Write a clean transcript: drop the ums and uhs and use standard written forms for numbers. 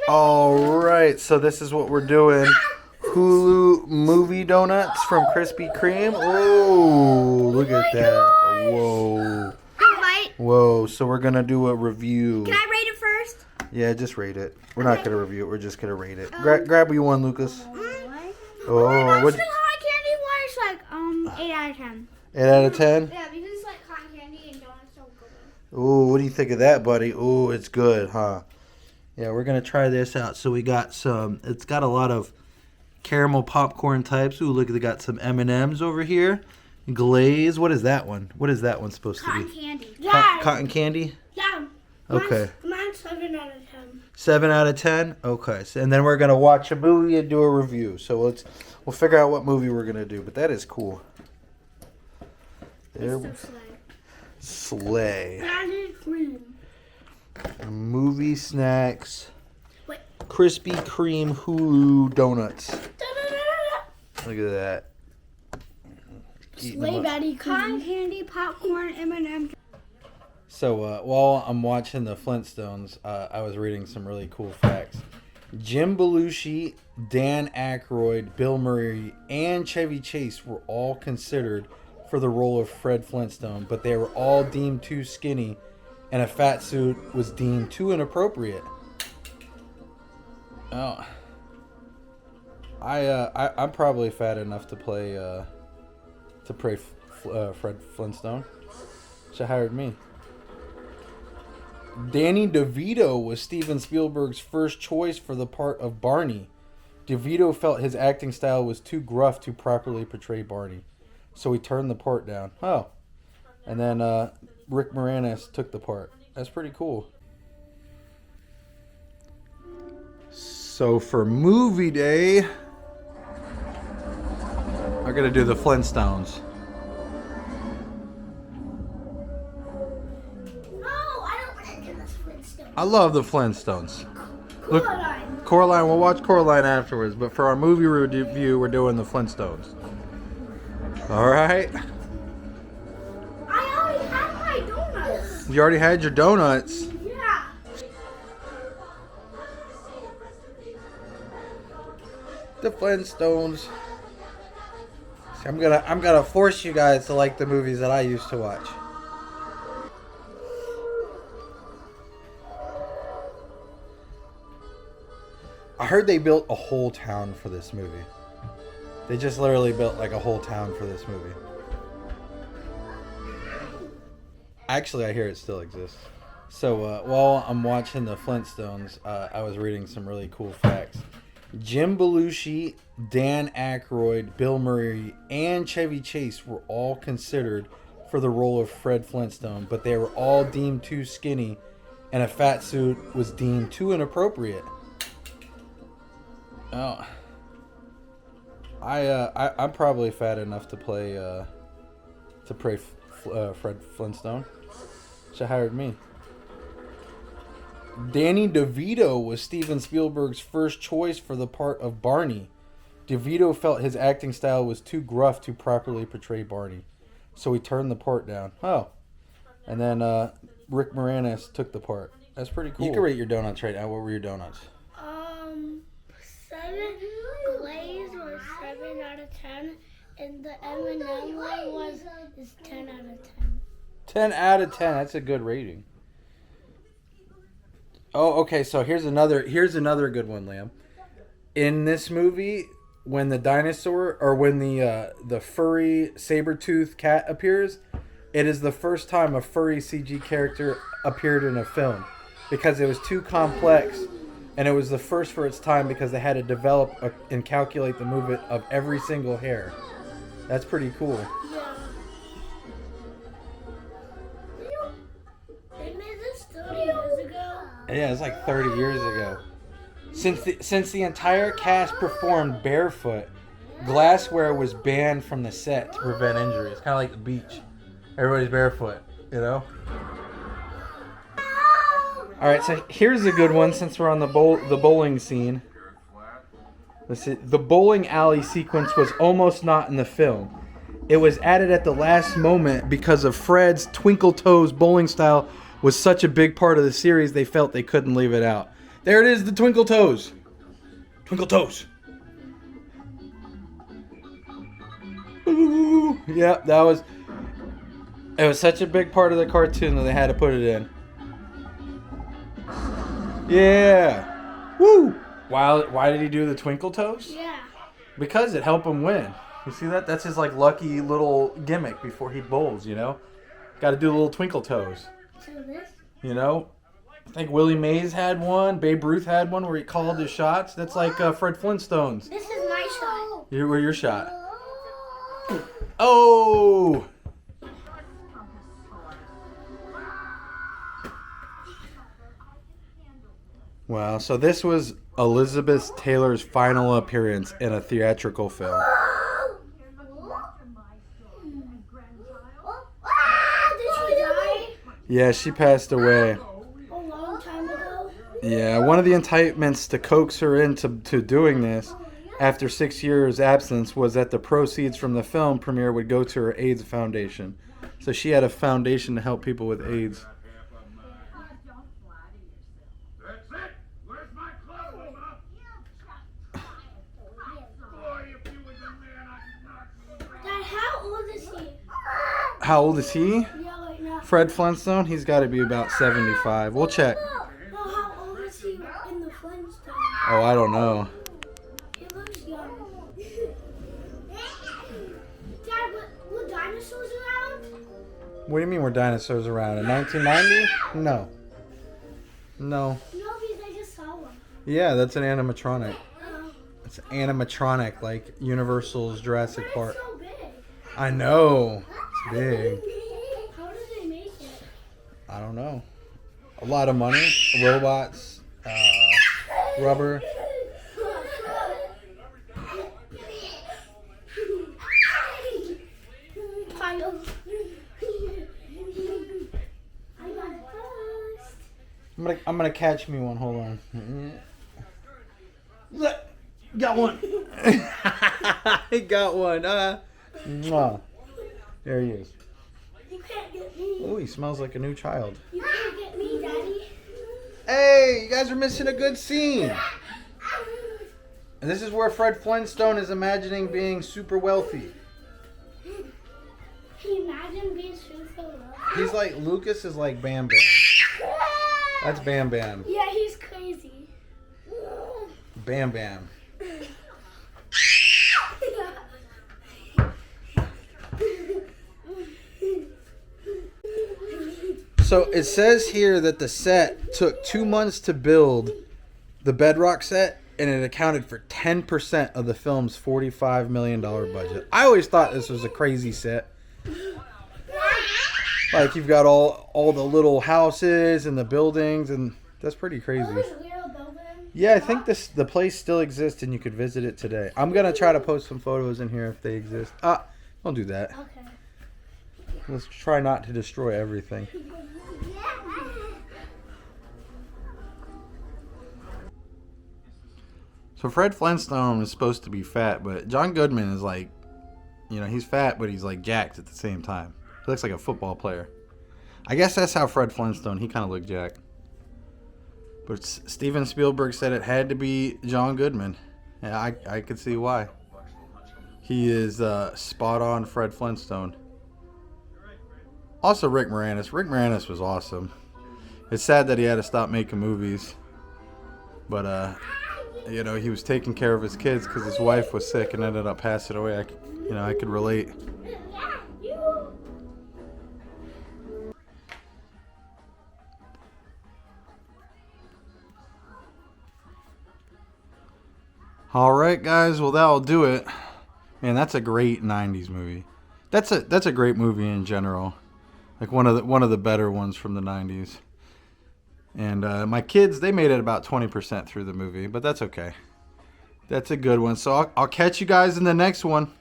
All right, so this is what we're doing. Hulu movie donuts from Krispy Kreme. Oh, look at that. Whoa. Whoa, so we're going to do a review. Can I rate it first? Yeah, just rate it. We're not going to review it. We're just going to rate it. Grab you one, Lucas. Oh, what? Candy wires like 8 out of 10. 8 out of 10? Yeah, because it's like cotton candy and donuts don't go good. Ooh, what do you think of that, buddy? Ooh, it's good, huh? Yeah, we're going to try this out. So we got some, it's got a lot of caramel popcorn types. Ooh, look, they got some M&Ms over here. Glaze. What is that one? What is that one supposed to be? Cotton candy. Yeah. Cotton candy? Yeah. Okay. Mine's 7 out of 10. 7 out of 10? Okay. So, and then we're going to watch a movie and do a review. So we'll figure out what movie we're going to do. But that is cool. There. Slay. Movie snacks. Wait. Krispy Kreme Hulu donuts. Look at that. Slay Daddy cotton candy, popcorn, M&M. So while I'm watching the Flintstones, I was reading some really cool facts. Jim Belushi, Dan Aykroyd, Bill Murray, and Chevy Chase were all considered for the role of Fred Flintstone, but they were all deemed too skinny, and a fat suit was deemed too inappropriate. Oh, I'm probably fat enough to play Fred Flintstone. She hired me. Danny DeVito was Steven Spielberg's first choice for the part of Barney. DeVito felt his acting style was too gruff to properly portray Barney, so he turned the part down. Oh, and then Rick Moranis took the part. That's pretty cool. So for movie day, I'm gonna do the Flintstones. I love the Flintstones. Look, Coraline, we'll watch Coraline afterwards, but for our movie review, we're doing the Flintstones. All right. I already had my donuts. You already had your donuts. Yeah. The Flintstones. See, I'm gonna force you guys to like the movies that I used to watch. I heard they built a whole town for this movie. They just literally built like a whole town for this movie. Actually, I hear it still exists. So while I'm watching the Flintstones, I was reading some really cool facts. Jim Belushi, Dan Aykroyd, Bill Murray, and Chevy Chase were all considered for the role of Fred Flintstone, but they were all deemed too skinny, and a fat suit was deemed too inappropriate. Oh, I'm probably fat enough to play Fred Flintstone. She hired me. Danny DeVito was Steven Spielberg's first choice for the part of Barney. DeVito felt his acting style was too gruff to properly portray Barney, so he turned the part down. Oh, and then Rick Moranis took the part. That's pretty cool. You can rate your donuts right now. What were your donuts? 7. Glaze was 7 out of 10, and the M&M one is 10 out of 10. 10 out of 10. That's a good rating. Oh, okay. So here's another good one, Liam. In this movie, when the dinosaur or when the furry saber-toothed cat appears, it is the first time a furry CG character appeared in a film because it was too complex. And it was the first for its time because they had to develop and calculate the movement of every single hair. That's pretty cool. Yeah. They made this 30 years ago. Yeah, it's like 30 years ago. Since the entire cast performed barefoot, glassware was banned from the set to prevent injury. It's kind of like the beach. Everybody's barefoot, you know? All right, so here's a good one since we're on the bowling scene. The bowling alley sequence was almost not in the film. It was added at the last moment because of Fred's Twinkle Toes bowling style was such a big part of the series they felt they couldn't leave it out. There it is, the Twinkle Toes. Twinkle Toes. Yeah, that was... It was such a big part of the cartoon that they had to put it in. Yeah. Woo! Why did he do the Twinkle Toes? Yeah. Because it helped him win. You see that? That's his like lucky little gimmick before he bowls, you know? Got to do the little Twinkle Toes. So this? You know? I think Willie Mays had one. Babe Ruth had one where he called his shots. That's like Fred Flintstones. This is my shot. Where's your shot? Oh! Wow, so this was Elizabeth Taylor's final appearance in a theatrical film. Did she die? Yeah, she passed away. A long time ago? Yeah, one of the enticements to coax her into doing this after 6 years' absence was that the proceeds from the film premiere would go to her AIDS foundation. So she had a foundation to help people with AIDS. Dad, how old is he? How old is he? Yeah, right now. Fred Flintstone? He's got to be about 75. We'll check. No, how old is he in the Flintstones? Oh, I don't know. He looks young. Dad, were dinosaurs around? What do you mean were dinosaurs around? In 1990? No. No. No, because I just saw one. Yeah, that's an animatronic. Oh. It's animatronic, like Universal's Jurassic But Park. it's so big. I know. It's big. How did they make it? I don't know. A lot of money. Robots. Rubber. Pile. I got it first. I'm gonna catch me one. Hold on. Got one. I got one. Mwah. There he is. You can't get me. Oh, he smells like a new child. You can't get me, Daddy. Hey, you guys are missing a good scene. And this is where Fred Flintstone is imagining being super wealthy. Can you imagine being super low? He's like, Lucas is like Bam Bam. That's Bam Bam. Yeah, he's crazy. Bam Bam. So it says here that the set took 2 months to build, the bedrock set, and it accounted for 10% of the film's $45 million budget. I always thought this was a crazy set. Like you've got all the little houses and the buildings, and that's pretty crazy. Yeah, I think the place still exists and you could visit it today. I'm gonna try to post some photos in here if they exist. Don't do that. Okay. Let's try not to destroy everything. So Fred Flintstone is supposed to be fat, but John Goodman is like, he's fat, but he's like jacked at the same time. He looks like a football player. I guess that's how Fred Flintstone, he kind of looked jacked. But Steven Spielberg said it had to be John Goodman. And I could see why. He is spot on Fred Flintstone. Also Rick Moranis. Rick Moranis was awesome. It's sad that he had to stop making movies. But, he was taking care of his kids because his wife was sick and ended up passing away. I could relate. All right, guys. Well, that'll do it. Man, that's a great '90s movie. That's a great movie in general. Like one of the better ones from the '90s. And my kids, they made it about 20% through the movie, but that's okay. That's a good one. So I'll catch you guys in the next one.